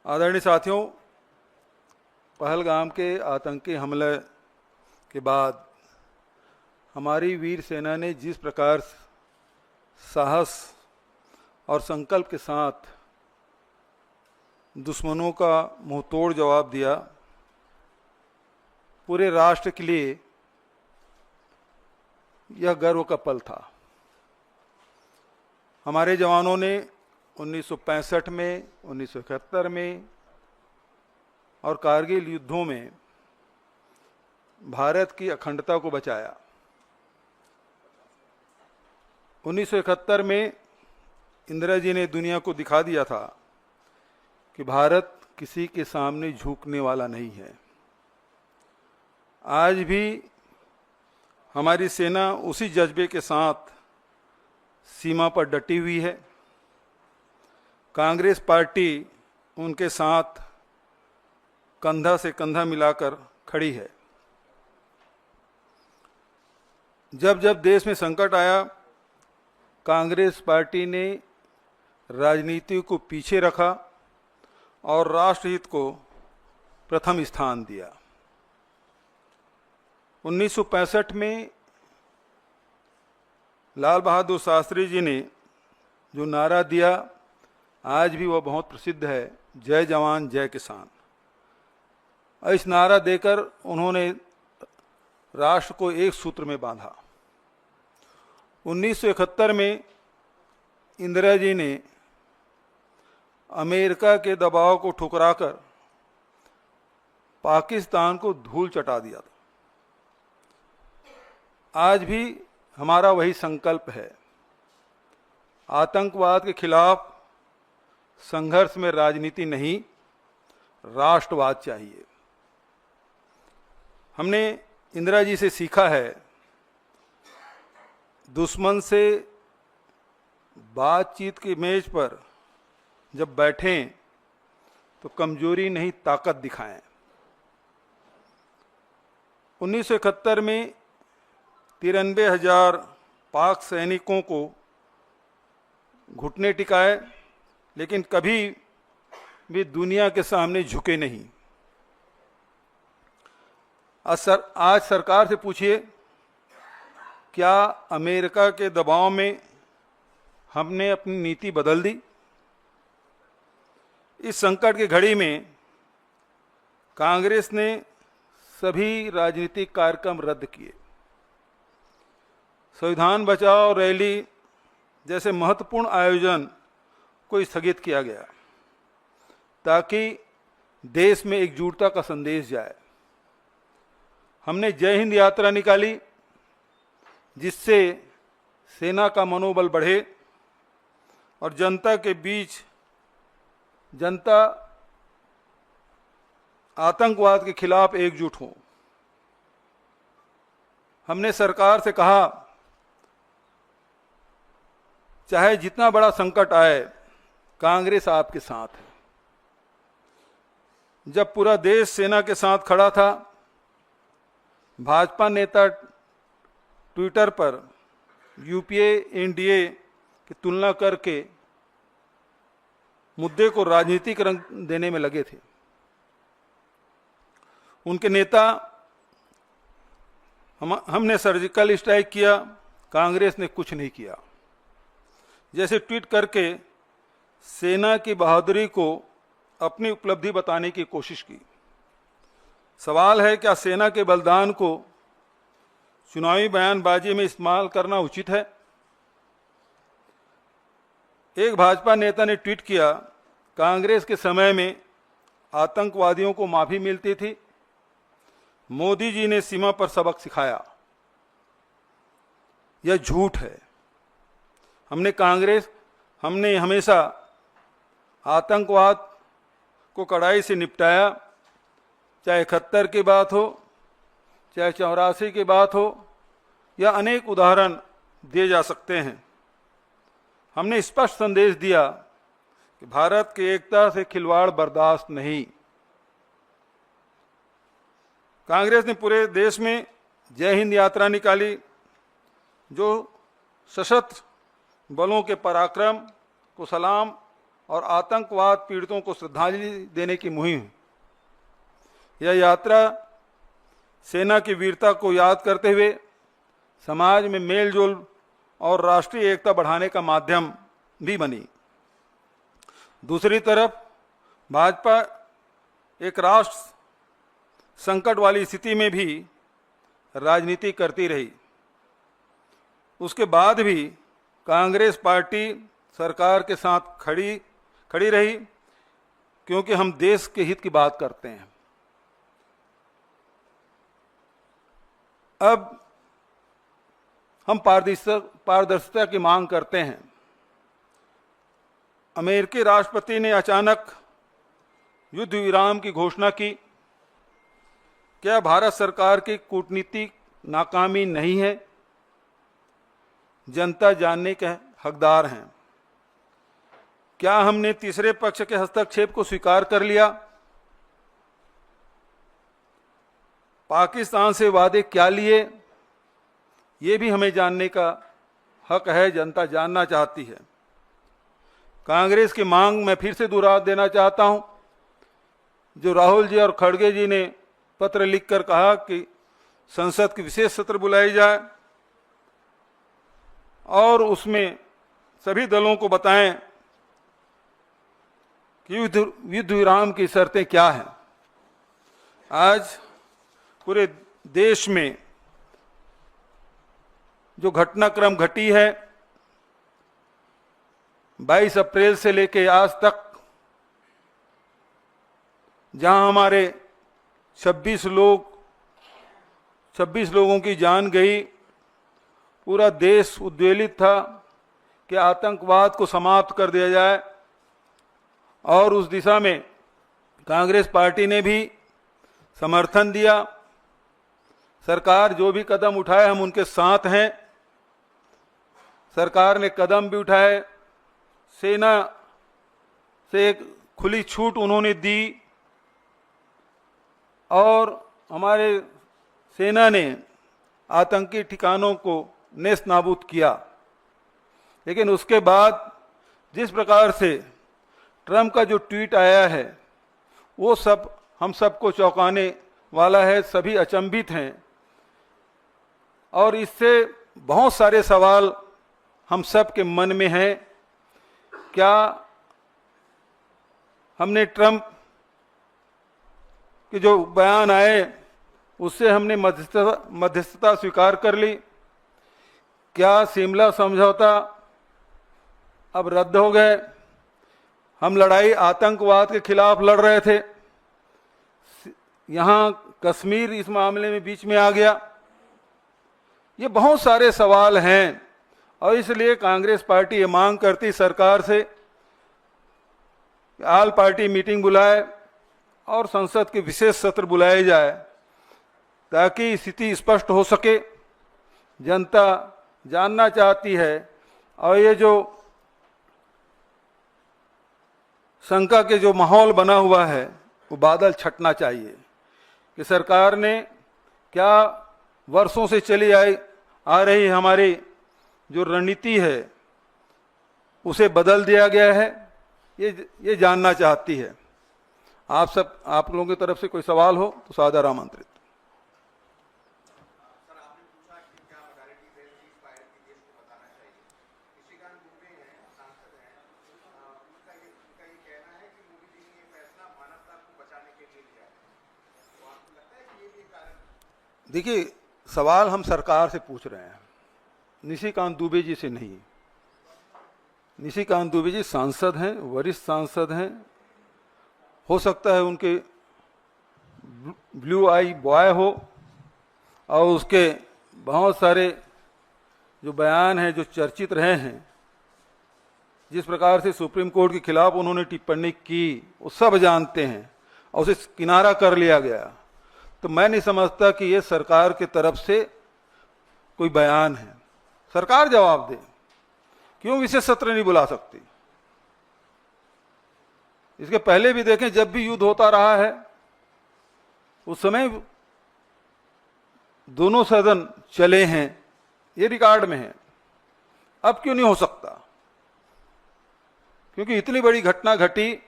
आदरणीय साथियों, पहलगाम के आतंकी हमले के बाद हमारी वीर सेना ने जिस प्रकार साहस और संकल्प के साथ दुश्मनों का मुंहतोड़ जवाब दिया, पूरे राष्ट्र के लिए यह गर्व का पल था। हमारे जवानों ने 1965 में, 1971 में और कारगिल युद्धों में भारत की अखंडता को बचाया। 1971 में इंदिरा जी ने दुनिया को दिखा दिया था कि भारत किसी के सामने झुकने वाला नहीं है। आज भी हमारी सेना उसी जज्बे के साथ सीमा पर डटी हुई है। कांग्रेस पार्टी उनके साथ कंधा से कंधा मिलाकर खड़ी है। जब जब देश में संकट आया, कांग्रेस पार्टी ने राजनीति को पीछे रखा और राष्ट्रहित को प्रथम स्थान दिया। 1965 में लाल बहादुर शास्त्री जी ने जो नारा दिया, आज भी वह बहुत प्रसिद्ध है, जय जवान जय किसान। इस नारा देकर उन्होंने राष्ट्र को एक सूत्र में बांधा। 1971 में इंदिरा जी ने अमेरिका के दबाव को ठुकराकर पाकिस्तान को धूल चटा दिया था। आज भी हमारा वही संकल्प है। आतंकवाद के खिलाफ संघर्ष में राजनीति नहीं, राष्ट्रवाद चाहिए। हमने इंदिरा जी से सीखा है, दुश्मन से बातचीत की मेज पर जब बैठें तो कमजोरी नहीं, ताकत दिखाएं। 1971 में 93,000 पाक सैनिकों को घुटने टिकाए, लेकिन कभी भी दुनिया के सामने झुके नहीं। आज सरकार से पूछिए, क्या अमेरिका के दबाव में हमने अपनी नीति बदल दी? इस संकट की घड़ी में कांग्रेस ने सभी राजनीतिक कार्यक्रम रद्द किए। संविधान बचाओ रैली जैसे महत्वपूर्ण आयोजन को स्थगित किया गया ताकि देश में एकजुटता का संदेश जाए। हमने जय हिंद यात्रा निकाली, जिससे सेना का मनोबल बढ़े और जनता के बीच जनता आतंकवाद के खिलाफ एकजुट हो। हमने सरकार से कहा, चाहे जितना बड़ा संकट आए, कांग्रेस आपके साथ है। जब पूरा देश सेना के साथ खड़ा था, भाजपा नेता ट्विटर पर यूपीए एनडीए की तुलना करके मुद्दे को राजनीतिक रंग देने में लगे थे। उनके नेता हमने सर्जिकल स्ट्राइक किया, कांग्रेस ने कुछ नहीं किया। जैसे ट्वीट करके सेना की बहादुरी को अपनी उपलब्धि बताने की कोशिश की। सवाल है, क्या सेना के बलिदान को चुनावी बयानबाजी में इस्तेमाल करना उचित है? एक भाजपा नेता ने ट्वीट किया, कांग्रेस के समय में आतंकवादियों को माफी मिलती थी, मोदी जी ने सीमा पर सबक सिखाया। यह झूठ है। हमने हमेशा आतंकवाद को कड़ाई से निपटाया, चाहे 71 की बात हो, चाहे 84 की बात हो, या अनेक उदाहरण दिए जा सकते हैं। हमने स्पष्ट संदेश दिया कि भारत की एकता से खिलवाड़ बर्दाश्त नहीं। कांग्रेस ने पूरे देश में जय हिंद यात्रा निकाली, जो सशस्त्र बलों के पराक्रम को सलाम और आतंकवाद पीड़ितों को श्रद्धांजलि देने की मुहिम है। यह यात्रा सेना की वीरता को याद करते हुए समाज में मेलजोल और राष्ट्रीय एकता बढ़ाने का माध्यम भी बनी। दूसरी तरफ भाजपा एक राष्ट्र संकट वाली स्थिति में भी राजनीति करती रही। उसके बाद भी कांग्रेस पार्टी सरकार के साथ खड़ी रही, क्योंकि हम देश के हित की बात करते हैं। अब हम पारदर्शिता की मांग करते हैं। अमेरिकी राष्ट्रपति ने अचानक युद्ध विराम की घोषणा की। क्या भारत सरकार की कूटनीतिक नाकामी नहीं है? जनता जानने के हकदार हैं। क्या हमने तीसरे पक्ष के हस्तक्षेप को स्वीकार कर लिया? पाकिस्तान से वादे क्या लिए, ये भी हमें जानने का हक है। जनता जानना चाहती है। कांग्रेस की मांग मैं फिर से दोहरा देना चाहता हूं, जो राहुल जी और खड़गे जी ने पत्र लिखकर कहा कि संसद की विशेष सत्र बुलाई जाए और उसमें सभी दलों को बताएं कि युद्ध विराम की शर्तें क्या हैं। आज पूरे देश में जो घटनाक्रम घटी है, 22 अप्रैल से लेकर आज तक, जहां हमारे 26 लोगों की जान गई, पूरा देश उद्वेलित था कि आतंकवाद को समाप्त कर दिया जाए। और उस दिशा में कांग्रेस पार्टी ने भी समर्थन दिया। सरकार जो भी कदम उठाए, हम उनके साथ हैं। सरकार ने कदम भी उठाए, सेना से एक खुली छूट उन्होंने दी और हमारे सेना ने आतंकी ठिकानों को नेस्त नाबूद किया। लेकिन उसके बाद जिस प्रकार से ट्रंप का जो ट्वीट आया है, वो सब हम सबको चौंकाने वाला है। सभी अचंभित हैं और इससे बहुत सारे सवाल हम सब के मन में हैं। क्या हमने ट्रंप के जो बयान आए उससे हमने मध्यस्थता स्वीकार कर ली? क्या शिमला समझौता अब रद्द हो गए? हम लड़ाई आतंकवाद के खिलाफ लड़ रहे थे, यहां कश्मीर इस मामले में बीच में आ गया। ये बहुत सारे सवाल हैं और इसलिए कांग्रेस पार्टी ये मांग करती सरकार से कि ऑल पार्टी मीटिंग बुलाए और संसद के विशेष सत्र बुलाए जाए, ताकि स्थिति स्पष्ट हो सके। जनता जानना चाहती है और ये जो शंका के जो माहौल बना हुआ है, वो बादल छटना चाहिए कि सरकार ने क्या वर्षों से चली आ रही हमारी जो रणनीति है उसे बदल दिया गया है, ये जानना चाहती है। आप लोगों की तरफ से कोई सवाल हो तो सादर आमंत्रित। देखिए, सवाल हम सरकार से पूछ रहे हैं, निशिकांत दुबे जी से नहीं। निशिकांत दुबे जी सांसद हैं, वरिष्ठ सांसद हैं। हो सकता है उनके ब्लू आई बॉय हो और उसके बहुत सारे जो बयान हैं जो चर्चित रहे हैं, जिस प्रकार से सुप्रीम कोर्ट के खिलाफ उन्होंने टिप्पणी की, वो सब जानते हैं और उसे किनारा कर लिया गया। तो मैं नहीं समझता कि ये सरकार की तरफ से कोई बयान है। सरकार जवाब दे, क्यों विशेष सत्र नहीं बुला सकती? इसके पहले भी देखें, जब भी युद्ध होता रहा है उस समय दोनों सदन चले हैं, ये रिकॉर्ड में है। अब क्यों नहीं हो सकता? क्योंकि इतनी बड़ी घटना घटी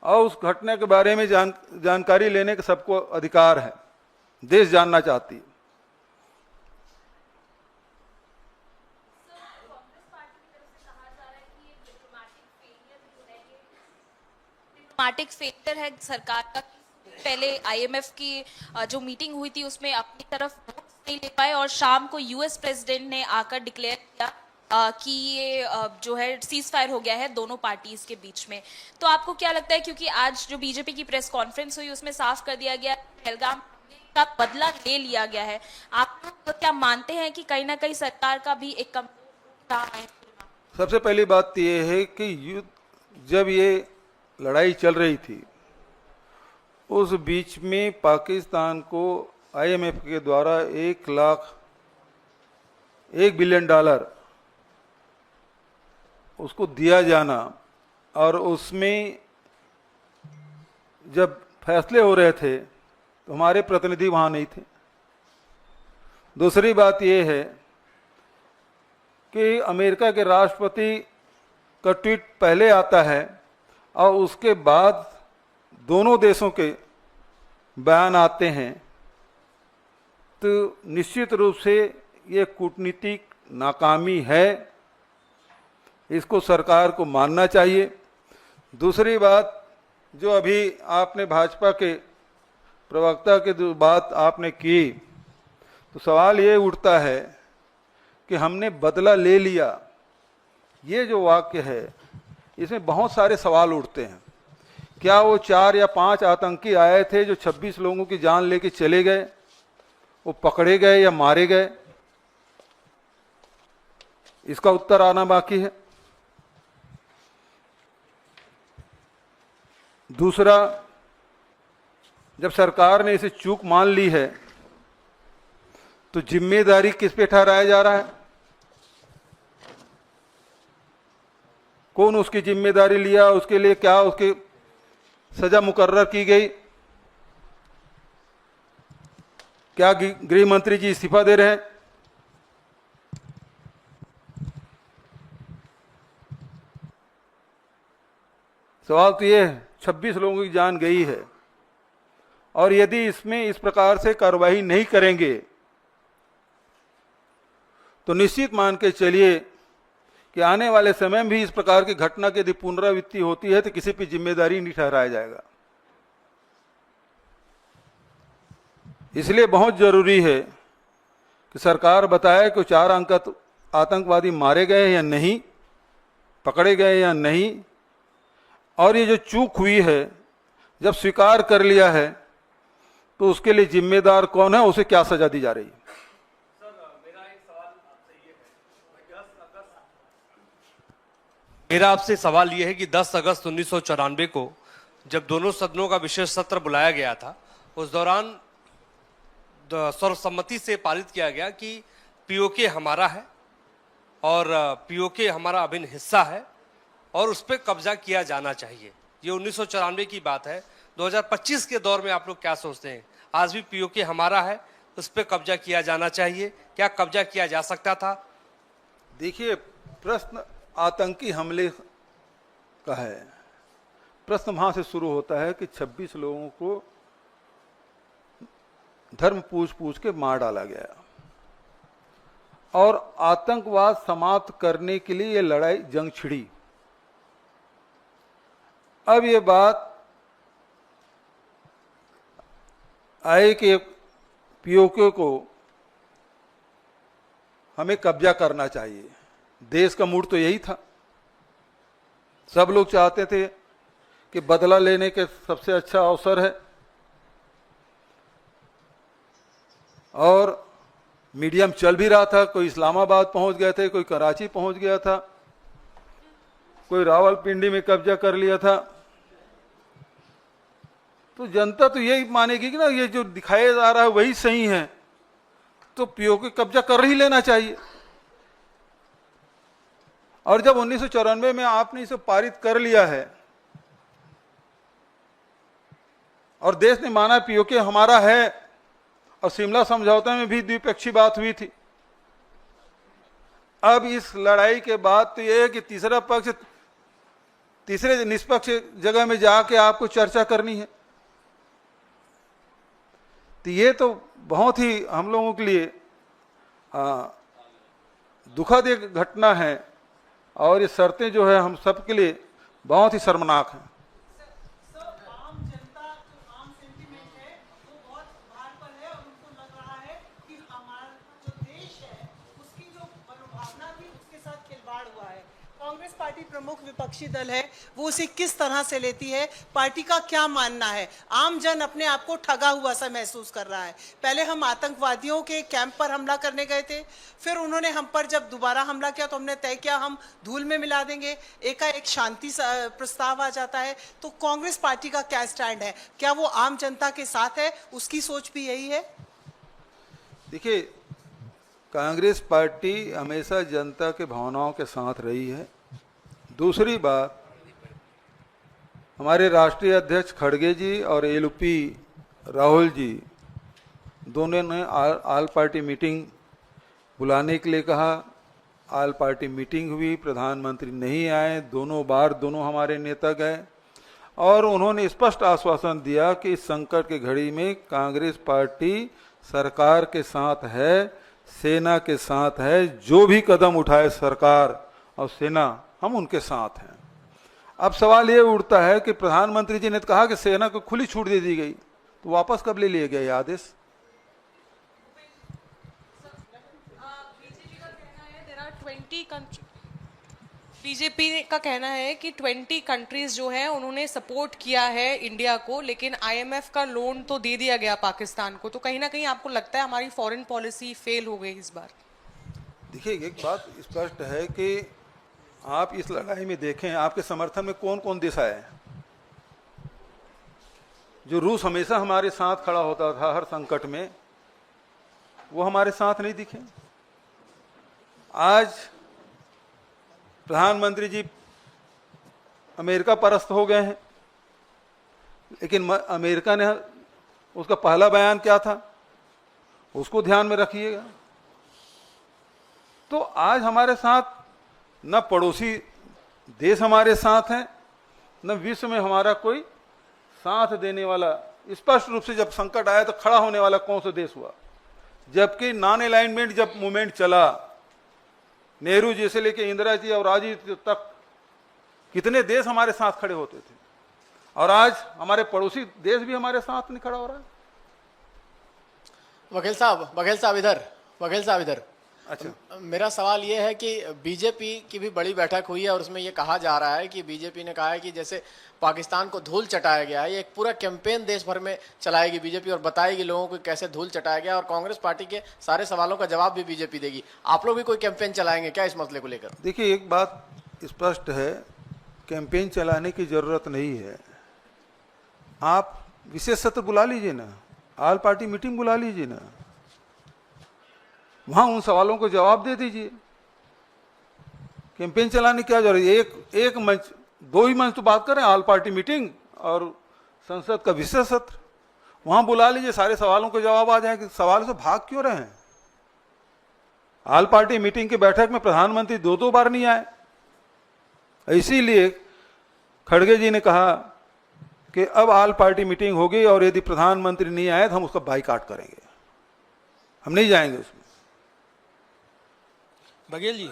और उस घटना के बारे में जानकारी लेने का सबको अधिकार है, देश जानना चाहती है। डिप्लोमेटिक फेलियर है सरकार का। पहले आईएमएफ की जो मीटिंग हुई थी उसमें अपनी तरफ नहीं ले पाए और शाम को यूएस प्रेसिडेंट ने आकर डिक्लेयर किया कि ये जो है सीज फायर हो गया है दोनों पार्टीज के बीच में। तो आपको क्या लगता है, क्योंकि आज जो बीजेपी की प्रेस कॉन्फ्रेंस हुई उसमें साफ कर दिया गया पहलगाम का बदला ले लिया गया है, आप तो क्या मानते हैं कि कहीं ना कहीं सरकार का भी एक कम रहा है? सबसे पहली बात ये है कि युद्ध जब ये लड़ाई चल रही थी उस बीच में पाकिस्तान को आईएमएफ के द्वारा $1 बिलियन उसको दिया जाना और उसमें जब फैसले हो रहे थे तो हमारे प्रतिनिधि वहां नहीं थे। दूसरी बात यह है कि अमेरिका के राष्ट्रपति का ट्वीट पहले आता है और उसके बाद दोनों देशों के बयान आते हैं, तो निश्चित रूप से ये कूटनीतिक नाकामी है, इसको सरकार को मानना चाहिए। दूसरी बात, जो अभी आपने भाजपा के प्रवक्ता के जो बात आपने की, तो सवाल ये उठता है कि हमने बदला ले लिया, ये जो वाक्य है इसमें बहुत सारे सवाल उठते हैं। क्या वो 4 या 5 आतंकी आए थे जो 26 लोगों की जान लेके चले गए, वो पकड़े गए या मारे गए? इसका उत्तर आना बाकी है। दूसरा, जब सरकार ने इसे चूक मान ली है तो जिम्मेदारी किस पे ठहराया जा रहा है? कौन उसकी जिम्मेदारी लिया, उसके लिए क्या उसकी सजा मुकर्रर की गई? क्या गृह मंत्री जी इस्तीफा दे रहे हैं? सवाल तो ये है, 26 लोगों की जान गई है और यदि इसमें इस प्रकार से कार्रवाई नहीं करेंगे तो निश्चित मान के चलिए कि आने वाले समय में भी इस प्रकार की घटना की यदि पुनरावृत्ति होती है तो किसी पर जिम्मेदारी नहीं ठहराया जाएगा। इसलिए बहुत जरूरी है कि सरकार बताए कि 4 आतंकवादी मारे गए या नहीं, पकड़े गए या नहीं, और ये जो चूक हुई है जब स्वीकार कर लिया है तो उसके लिए जिम्मेदार कौन है, उसे क्या सजा दी जा रही है? मेरा आपसे सवाल यह है कि 10 अगस्त 1994 को जब दोनों सदनों का विशेष सत्र बुलाया गया था, उस दौरान सर्वसम्मति से पारित किया गया कि पीओके हमारा है और पीओके हमारा अभिन्न हिस्सा है और उस पर कब्जा किया जाना चाहिए। ये 1994 की बात है। 2025 के दौर में आप लोग क्या सोचते हैं? आज भी पीओके हमारा है, उस पर कब्जा किया जाना चाहिए, क्या कब्जा किया जा सकता था? देखिए, प्रश्न आतंकी हमले का है। प्रश्न वहां से शुरू होता है कि 26 लोगों को धर्म पूछ के मार डाला गया और आतंकवाद समाप्त करने के लिए ये लड़ाई जंग छिड़ी। अब ये बात आए कि पीओके को हमें कब्जा करना चाहिए। देश का मूड तो यही था, सब लोग चाहते थे कि बदला लेने के सबसे अच्छा अवसर है और मीडियम चल भी रहा था। कोई इस्लामाबाद पहुंच गए थे, कोई कराची पहुंच गया था, कोई रावलपिंडी में कब्जा कर लिया था। तो जनता तो यही मानेगी कि ना ये जो दिखाया जा रहा है वही सही है, तो पीओके कब्जा कर ही लेना चाहिए। और जब 1994 में आपने इसे पारित कर लिया है और देश ने माना पीओके हमारा है, और शिमला समझौते में भी द्विपक्षीय बात हुई थी, अब इस लड़ाई के बाद तो यह है कि तीसरा पक्ष तीसरे निष्पक्ष जगह में जाके आपको चर्चा करनी है। तो ये तो बहुत ही हम लोगों के लिए दुखद एक घटना है और ये शर्तें जो है हम सब के लिए बहुत ही शर्मनाक हैं। आम जनता जो आम सेंटीमेंट है वो बहुत भार पर है और उनको लग रहा है कि हमारा जो देश है उसकी जो मनोभावना थी उसके साथ खिलवाड़ हुआ है। कांग्रेस पार्टी प्रमुख विपक्षी दल है, वो उसे किस तरह से लेती है, पार्टी का क्या मानना है? आम जन अपने आप को ठगा हुआ सा महसूस कर रहा है। पहले हम आतंकवादियों के कैंप पर हमला करने गए थे, फिर उन्होंने हम पर जब दोबारा हमला किया तो हमने तय किया हम धूल में मिला देंगे, एकाएक शांति प्रस्ताव आ जाता है। तो कांग्रेस पार्टी का क्या स्टैंड है? क्या वो आम जनता के साथ है? उसकी सोच भी यही है? देखिए, कांग्रेस पार्टी हमेशा जनता के भावनाओं के साथ रही है। दूसरी बात, हमारे राष्ट्रीय अध्यक्ष खड़गे जी और एलपी राहुल जी दोनों ने आल पार्टी मीटिंग बुलाने के लिए कहा। आल पार्टी मीटिंग हुई, प्रधानमंत्री नहीं आए, दोनों बार दोनों हमारे नेता गए और उन्होंने स्पष्ट आश्वासन दिया कि इस संकट की घड़ी में कांग्रेस पार्टी सरकार के साथ है, सेना के साथ है, जो भी कदम उठाए सरकार और सेना हम उनके साथ हैं। अब सवाल ये उठता है कि प्रधानमंत्री जी ने कहा कि सेना को खुली छूट दे दी गई, तो वापस कब ले लिया गया ये आदेश? बीजेपी का कहना है कि 20 कंट्रीज जो है उन्होंने सपोर्ट किया है इंडिया को, लेकिन आईएमएफ का लोन तो दे दिया गया पाकिस्तान को। तो कहीं ना कहीं आपको लगता है हमारी फॉरेन पॉलिसी फेल हो गई इस बार? देखिए, एक बात स्पष्ट है कि आप इस लड़ाई में देखें, आपके समर्थन में कौन कौन देश आए। जो रूस हमेशा हमारे साथ खड़ा होता था हर संकट में, वो हमारे साथ नहीं दिखे। आज प्रधानमंत्री जी अमेरिका परस्त हो गए हैं, लेकिन अमेरिका ने उसका पहला बयान क्या था, उसको ध्यान में रखिएगा। तो आज हमारे साथ न पड़ोसी देश हमारे साथ हैं, न विश्व में हमारा कोई साथ देने वाला। स्पष्ट रूप से जब संकट आया तो खड़ा होने वाला कौन सा देश हुआ? जबकि नॉन अलाइनमेंट जब मूवमेंट चला, नेहरू जी से लेके इंदिरा जी और राजीव जी तक कितने देश हमारे साथ खड़े होते थे, और आज हमारे पड़ोसी देश भी हमारे साथ नहीं खड़ा हो रहा है। बघेल साहब इधर। अच्छा, मेरा सवाल ये है कि बीजेपी की भी बड़ी बैठक हुई है और उसमें ये कहा जा रहा है कि बीजेपी ने कहा है कि जैसे पाकिस्तान को धूल चटाया गया है, ये एक पूरा कैंपेन देश भर में चलाएगी बीजेपी और बताएगी लोगों को कैसे धूल चटाया गया, और कांग्रेस पार्टी के सारे सवालों का जवाब भी बीजेपी देगी। आप लोग भी कोई कैंपेन चलाएंगे क्या इस मसले को लेकर? देखिए, एक बात स्पष्ट है, कैंपेन चलाने की जरूरत नहीं है। आप विशेष सत्र बुला लीजिए ना, आल पार्टी मीटिंग बुला लीजिए ना, वहां उन सवालों को जवाब दे दीजिए। कैंपेन चलाने की क्या जरूरत है? एक मंच, दो ही मंच तो बात करें, आल पार्टी मीटिंग और संसद का विशेष सत्र, वहां बुला लीजिए, सारे सवालों के जवाब आ जाएंगे। सवाल से भाग क्यों रहे हैं? आल पार्टी मीटिंग की बैठक में प्रधानमंत्री दो बार नहीं आए, इसीलिए खड़गे जी ने कहा कि अब आल पार्टी मीटिंग होगी और यदि प्रधानमंत्री नहीं आए तो हम उसका बाइकाट करेंगे, हम नहीं जाएंगे उसमें। बघेल जी,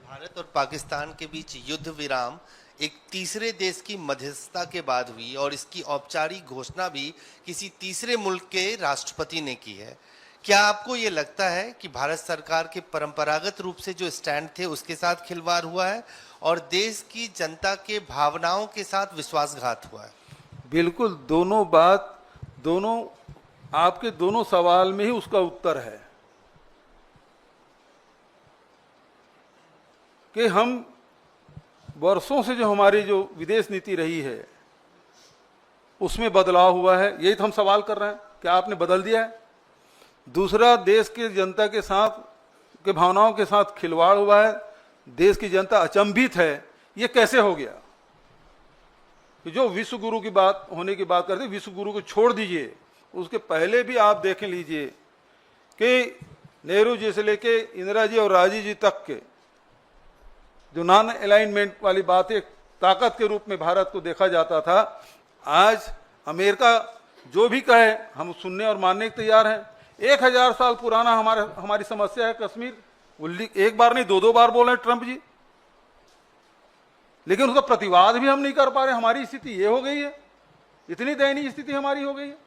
भारत और पाकिस्तान के बीच युद्ध विराम एक तीसरे देश की मध्यस्थता के बाद हुई और इसकी औपचारिक घोषणा भी किसी तीसरे मुल्क के राष्ट्रपति ने की है। क्या आपको ये लगता है कि भारत सरकार के परंपरागत रूप से जो स्टैंड थे उसके साथ खिलवाड़ हुआ है और देश की जनता के भावनाओं के साथ विश्वासघात हुआ है? बिल्कुल, दोनों बात, दोनों आपके दोनों सवाल में ही उसका उत्तर है कि हम वर्षों से जो हमारी जो विदेश नीति रही है उसमें बदलाव हुआ है, यही तो हम सवाल कर रहे हैं, क्या आपने बदल दिया है? दूसरा, देश की जनता के साथ के भावनाओं के साथ खिलवाड़ हुआ है, देश की जनता अचंभित है, ये कैसे हो गया? कि जो विश्व गुरु की बात होने की बात करते, विश्व गुरु को छोड़ दीजिए, उसके पहले भी आप देख लीजिए कि नेहरू जी से लेके इंदिरा जी और राजीव जी तक के जो नॉन अलाइनमेंट वाली बात एक ताकत के रूप में भारत को देखा जाता था, आज अमेरिका जो भी कहे हम सुनने और मानने के तैयार हैं। 1000 साल पुराना हमारी समस्या है कश्मीर, एक बार नहीं 2-2 बार बोल रहे हैं ट्रंप जी, लेकिन उसका प्रतिवाद भी हम नहीं कर पा रहे। हमारी स्थिति ये हो गई है, इतनी दयनीय स्थिति हमारी हो गई है।